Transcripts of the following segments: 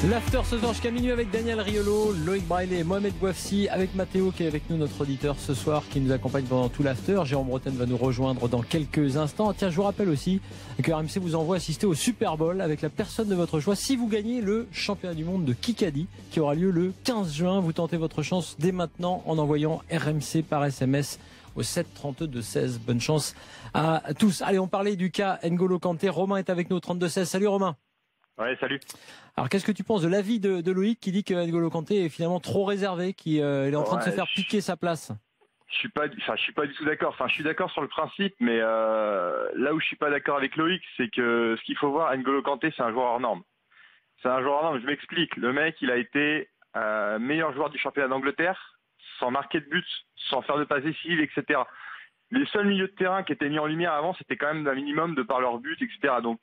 L'after ce soir jusqu'à minuit avec Daniel Riolo, Loïc Braillet et Mohamed Bouafsi, avec Mathéo qui est avec nous, notre auditeur ce soir, qui nous accompagne pendant tout l'after. Jérôme Bretagne va nous rejoindre dans quelques instants. Tiens, je vous rappelle aussi que RMC vous envoie assister au Super Bowl avec la personne de votre choix si vous gagnez le championnat du monde de Kikadi qui aura lieu le 15 juin. Vous tentez votre chance dès maintenant en envoyant RMC par SMS au 732-16. Bonne chance à tous. Allez, on parlait du cas N'Golo Kanté. Romain est avec nous au 32-16. Salut Romain. Ouais, salut. Alors, qu'est-ce que tu penses de l'avis de Loïc qui dit que N'Golo Kanté est finalement trop réservé, qu'il est en train de se faire piquer sa place? Je suis pas du tout d'accord. Enfin, je suis d'accord sur le principe, mais là où je suis pas d'accord avec Loïc, c'est que ce qu'il faut voir, N'Golo Kanté, c'est un joueur hors norme. C'est un joueur hors norme. Je m'explique. Le mec, il a été meilleur joueur du championnat d'Angleterre, sans marquer de but, sans faire de passes décisives, etc. Les seuls milieux de terrain qui étaient mis en lumière avant, c'était quand même d'un minimum de par leur but, etc. Donc,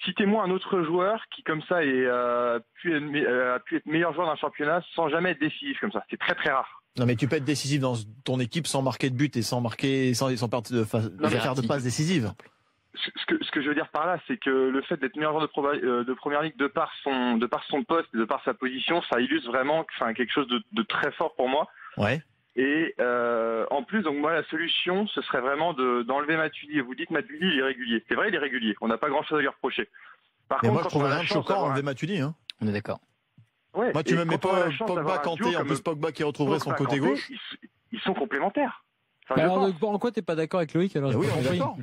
citez-moi un autre joueur qui, comme ça, a pu être meilleur joueur d'un championnat sans jamais être décisif comme ça. C'est très très rare. Non, mais tu peux être décisif dans ton équipe sans marquer de but et sans faire de passes décisives. Ce que je veux dire par là, c'est que le fait d'être meilleur joueur de première ligue de par son poste et de par sa position, ça illustre vraiment quelque chose de très fort pour moi. Ouais. Et en plus, donc moi, la solution, ce serait vraiment d'enlever Matuidi. Et vous dites Matuidi, il est régulier. C'est vrai, il est régulier. On n'a pas grand-chose à lui reprocher. Par contre, moi, je trouve rien de choquant enlever Matuidi. Hein. On est d'accord. Ouais, moi, tu me mets pas Pogba, Kanté, en plus Pogba qui retrouverait son côté gauche. Ils sont complémentaires. Enfin, alors, en quoi t'es pas d'accord avec Loïc alors? Oui, on est d'accord.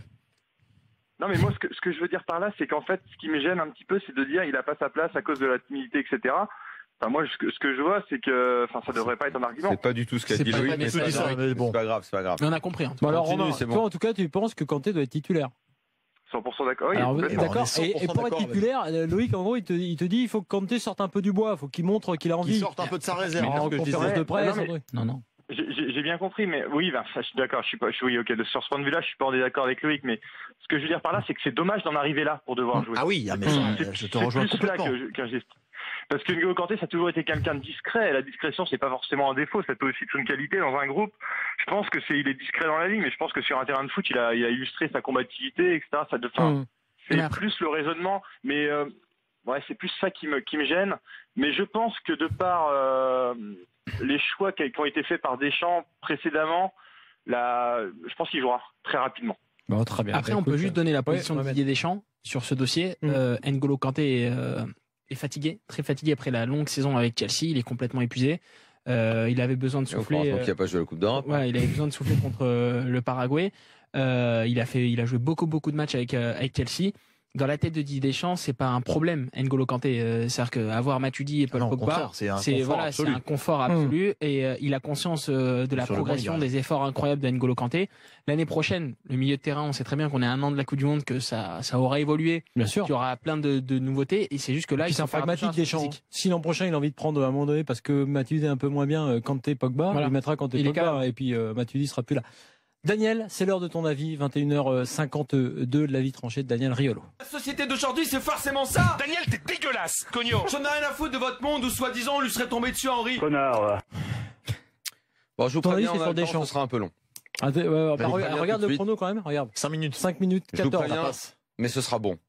Non, mais moi, ce que je veux dire par là, c'est qu'en fait, ce qui me gêne un petit peu, c'est de dire il a pas sa place à cause de la timidité, etc. Enfin, moi, ce que je vois, c'est que, ça devrait pas être un argument. C'est pas du tout ce qu'a dit Loïc, mais c'est pas grave. Mais on a compris. Bon, alors, Romain, toi, en tout cas, tu penses que Kanté doit être titulaire? 100% d'accord. Oui, d'accord. Et pour être titulaire, Loïc, en gros, il te dit il faut que Kanté sorte un peu du bois, il faut qu'il montre qu'il a envie. Qu'il sorte un peu de sa réserve. En conférence de presse. Non. J'ai bien compris, mais oui, je suis d'accord. Oui, ok. Sur ce point de vue-là, je suis pas en désaccord avec Loïc, mais ce que je veux dire par là, c'est que c'est dommage d'en arriver là pour devoir jouer. Ah oui, mais je te rejoins complètement. Parce que N'Golo Kanté, ça a toujours été quelqu'un de discret. La discrétion, c'est pas forcément un défaut, ça peut aussi être une qualité dans un groupe. Je pense que il est discret dans la ligne, mais je pense que sur un terrain de foot, il a illustré sa combativité, etc. C'est plus le raisonnement, mais c'est plus ça qui me gêne. Mais je pense que de par les choix qui ont été faits par Deschamps précédemment, je pense qu'il jouera très rapidement. Bon, très bien. Après, on peut juste donner la position de Didier Deschamps sur ce dossier. N'Golo Kanté est fatigué, très fatigué après la longue saison avec Chelsea. Il est complètement épuisé. Il avait besoin de souffler. Il n'a pas joué la Coupe d'Europe. Ouais, il avait besoin de souffler contre le Paraguay. Il a joué beaucoup de matchs avec Chelsea. Dans la tête de Didier Deschamps, c'est pas un problème. N'Golo Kanté, c'est-à-dire qu'avoir Matuidi et Paul Pogba, c'est un confort absolu. Et il a conscience de la progression, des efforts incroyables de N'Golo Kanté. L'année prochaine, le milieu de terrain, on sait très bien qu'on est à un an de la Coupe du Monde, que ça aura évolué. Bien sûr. Il y aura plein de nouveautés. Et c'est juste que là, c'est un pragmatique Deschamps. Si l'an prochain, il a envie de prendre à un moment donné, parce que Matuidi est un peu moins bien, Kanté, Pogba, il mettra Kanté, Pogba, et puis Matuidi sera plus là. Daniel, c'est l'heure de ton avis, 21h52 de l'avis tranché de Daniel Riolo. La société d'aujourd'hui, c'est forcément ça. Daniel, t'es dégueulasse, cognon. J'en ai rien à foutre de votre monde où soi-disant on lui serait tombé dessus, Henri. Connard. Bon, je vous préviens, ce sera un peu long. Regarde le chrono quand même, regarde. 5 minutes. 5 minutes 14, ça passe. Mais ce sera bon.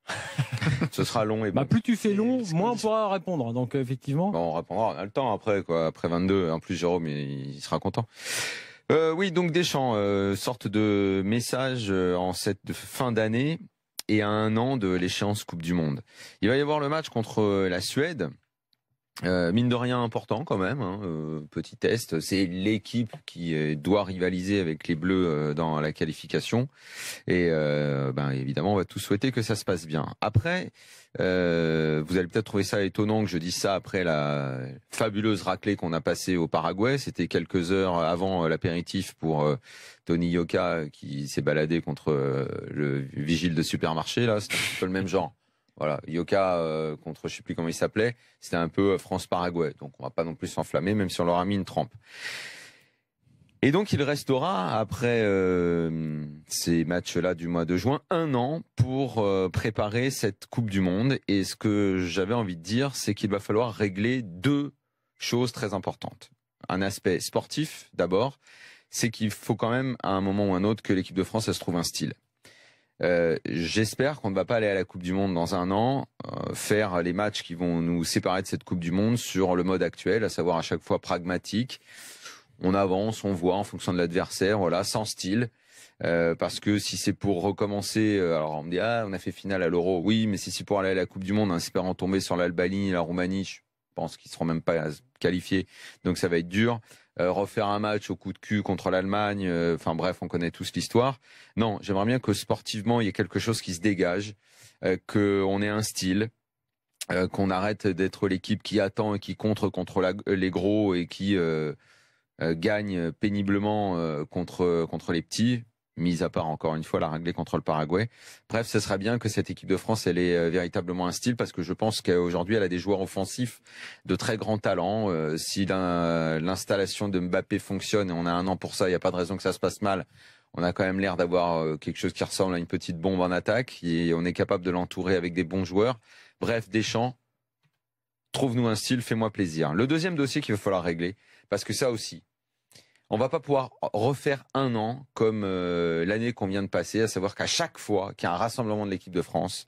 Ce sera long et bon. Plus tu fais long, moins on pourra répondre. Donc effectivement. Bon, on répondra, on a le temps après, quoi. Après 22, en plus Jérôme, il sera content. Oui, donc Deschamps, sorte de message en cette fin d'année et à un an de l'échéance Coupe du Monde. Il va y avoir le match contre la Suède. Mine de rien important quand même, petit test, c'est l'équipe qui doit rivaliser avec les Bleus dans la qualification et évidemment on va tous souhaiter que ça se passe bien. Après, vous allez peut-être trouver ça étonnant que je dise ça après la fabuleuse raclée qu'on a passée au Paraguay, c'était quelques heures avant l'apéritif pour Tony Yoka qui s'est baladé contre le vigile de supermarché, là, c'est un petit peu le même genre. Voilà, Yoka contre je sais plus comment il s'appelait, c'était un peu France-Paraguay, donc on va pas non plus s'enflammer, même si on leur a mis une trempe. Et donc il restera, après ces matchs-là du mois de juin, un an pour préparer cette Coupe du Monde. Et ce que j'avais envie de dire, c'est qu'il va falloir régler deux choses très importantes. Un aspect sportif, d'abord, c'est qu'il faut quand même, à un moment ou à un autre, que l'équipe de France, elle se trouve un style. J'espère qu'on ne va pas aller à la Coupe du Monde dans un an, faire les matchs qui vont nous séparer de cette Coupe du Monde sur le mode actuel, à savoir à chaque fois pragmatique. On avance, on voit en fonction de l'adversaire, voilà, sans style. Parce que si c'est pour recommencer, alors on me dit on a fait finale à l'Euro, oui, mais si c'est pour aller à la Coupe du Monde en espérant tomber sur l'Albanie, la Roumanie, je pense qu'ils seront même pas qualifiés, donc ça va être dur. Refaire un match au coup de cul contre l'Allemagne, enfin bref, on connaît tous l'histoire. Non, j'aimerais bien que sportivement il y ait quelque chose qui se dégage, qu'on ait un style, qu'on arrête d'être l'équipe qui attend et qui contre les gros et qui gagne péniblement contre les petits. Mis à part encore une fois la règle contre le Paraguay. Bref, ce serait bien que cette équipe de France elle ait véritablement un style, parce que je pense qu'aujourd'hui elle a des joueurs offensifs de très grand talent. Si l'installation de Mbappé fonctionne, et on a un an pour ça, il n'y a pas de raison que ça se passe mal. On a quand même l'air d'avoir quelque chose qui ressemble à une petite bombe en attaque, et on est capable de l'entourer avec des bons joueurs. Bref, Deschamps, trouve-nous un style, fais-moi plaisir. Le deuxième dossier qu'il va falloir régler, parce que ça aussi, on va pas pouvoir refaire un an comme l'année qu'on vient de passer, à savoir qu'à chaque fois qu'il y a un rassemblement de l'équipe de France,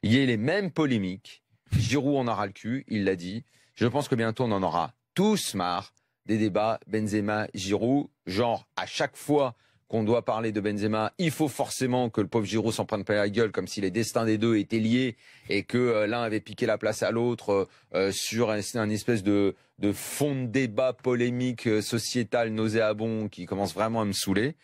il y ait les mêmes polémiques. Giroud en aura le cul, il l'a dit. Je pense que bientôt on en aura tous marre des débats Benzema, Giroud, genre à chaque fois qu'on doit parler de Benzema, il faut forcément que le pauvre Giroud s'en prenne pas la gueule, comme si les destins des deux étaient liés et que l'un avait piqué la place à l'autre sur un espèce de fond de débat polémique sociétal nauséabond qui commence vraiment à me saouler.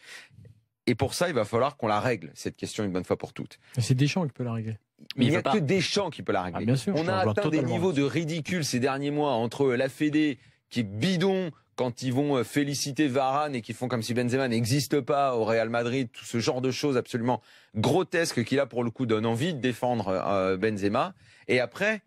Et pour ça, il va falloir qu'on la règle, cette question, une bonne fois pour toutes. C'est Deschamps qui peut la régler. Mais il n'y a que Deschamps qui peut la régler. Bien sûr, on a atteint des niveaux de ridicule ces derniers mois entre la Fédé qui est bidon quand ils vont féliciter Varane et qui font comme si Benzema n'existe pas au Real Madrid, tout ce genre de choses absolument grotesques qui là pour le coup donnent envie de défendre Benzema. Et après,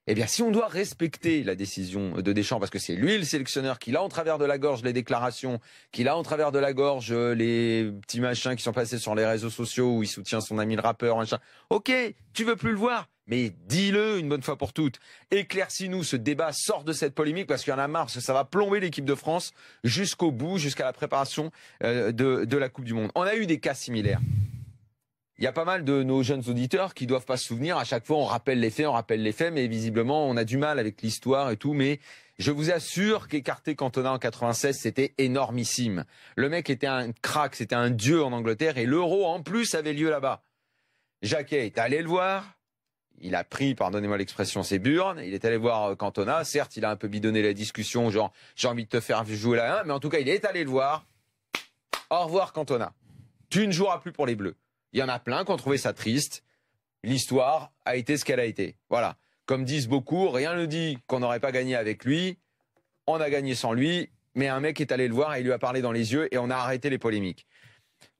eh bien si on doit respecter la décision de Deschamps, parce que c'est lui le sélectionneur, qu'il a en travers de la gorge les déclarations, qu'il a en travers de la gorge les petits machins qui sont passés sur les réseaux sociaux où il soutient son ami le rappeur, machin. Ok, tu veux plus le voir, mais dis-le une bonne fois pour toutes. Éclaircis-nous ce débat, sort de cette polémique, parce qu'il y en a marre, parce que ça va plomber l'équipe de France jusqu'au bout, jusqu'à la préparation de la Coupe du Monde. On a eu des cas similaires. Il y a pas mal de nos jeunes auditeurs qui doivent pas se souvenir. À chaque fois, on rappelle les faits, mais visiblement, on a du mal avec l'histoire et tout. Mais je vous assure qu'écarter Cantona en 96, c'était énormissime. Le mec était un crack, c'était un dieu en Angleterre, et l'Euro en plus avait lieu là-bas. Jacquet est allé le voir. Il a pris, pardonnez-moi l'expression, ses burnes. Il est allé voir Cantona. Certes, il a un peu bidonné la discussion, genre j'ai envie de te faire jouer la 1, mais en tout cas, il est allé le voir. Au revoir Cantona. Tu ne joueras plus pour les Bleus. Il y en a plein qui ont trouvé ça triste. L'histoire a été ce qu'elle a été. Voilà. Comme disent beaucoup, rien ne dit qu'on n'aurait pas gagné avec lui. On a gagné sans lui. Mais un mec est allé le voir et il lui a parlé dans les yeux et on a arrêté les polémiques.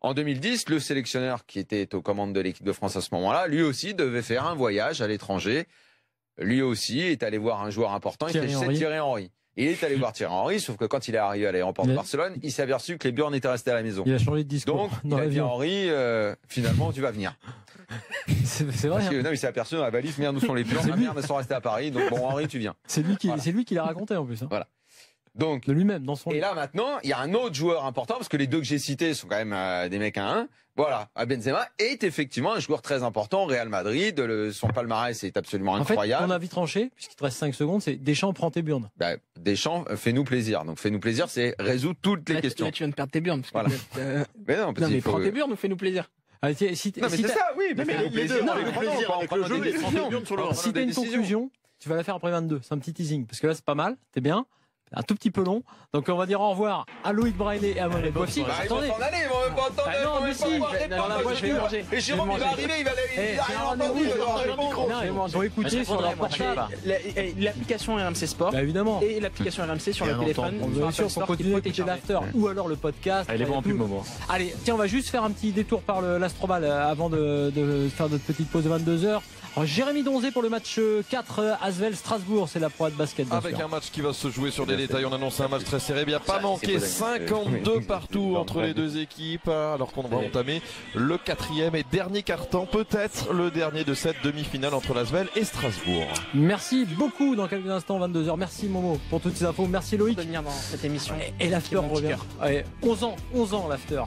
En 2010, le sélectionneur qui était aux commandes de l'équipe de France à ce moment-là, lui aussi devait faire un voyage à l'étranger. Lui aussi est allé voir un joueur important, Thierry Henry. Il est allé voir Thierry Henry, sauf que quand il est arrivé à l'aéroport de Barcelone, il s'est aperçu que les burnes étaient restées à la maison. Il a changé de discours. Donc, il a dit à Henry, finalement, tu vas venir. C'est vrai. Parce que, non, il s'est aperçu dans la valise, merde, où sont les burnes, merde, elles sont restées à Paris. Donc, bon, Henry, tu viens. C'est lui qui l'a raconté en plus. Hein. Voilà. Donc, de lui-même, dans son. Et là, maintenant, il y a un autre joueur important, parce que les deux que j'ai cités sont quand même des mecs à 1. Voilà, Benzema est effectivement un joueur très important au Real Madrid. Son palmarès est absolument incroyable. En fait, on a vite tranché, puisqu'il te reste 5 secondes, c'est Deschamps prend tes burnes. Bah, Deschamps, fais-nous plaisir. Donc, fais-nous plaisir, c'est résoudre toutes les questions. Là, tu viens de perdre tes burnes. Voilà. Mais non, mais prends tes burnes ou fais-nous plaisir. Non, mais c'est ça, oui. Mais fais-nous plaisir. Fais-nous plaisir avec le jeu. Si t'as une conclusion, tu vas la faire après 22. C'est un petit teasing. Parce que là, c'est pas mal, t'es bien. Un tout petit peu long. Donc on va dire au revoir à Loïc Braillet et à Mohamed Bouafsi. Attendez. Ils vont s'en aller, ils vont même pas entendre. Non, mais si. Moi, je vais manger. Et Jérôme, il va arriver, il va Ils vont écouter sur leur portable. L'application RMC Sport. Bah évidemment. Et l'application RMC sur le téléphone. Bien sûr, pour continuer à écouter l'after ou alors le podcast. Elle est bon en pub, moment. Allez, tiens, on va juste faire un petit détour par l'Astrobal avant de faire notre petite pause de 22h. Jérémy Donzé pour le match 4 Asvel Strasbourg, c'est la Pro de basket. Avec un match qui va se jouer sur des détails, on annonce un match très serré. Bien pas manqué, 52 partout entre les deux équipes, alors qu'on va entamer le 4e et dernier quart-temps, peut-être le dernier de cette demi-finale entre Lasvel et Strasbourg. Merci beaucoup. Dans quelques instants, 22h. Merci Momo pour toutes ces infos. Merci Loïc de venir dans cette émission. Et l'after revient. Allez, 11 ans l'after.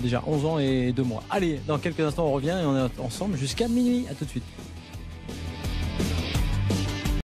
Déjà 11 ans et 2 mois. Allez, dans quelques instants on revient et on est ensemble jusqu'à minuit. À tout de suite.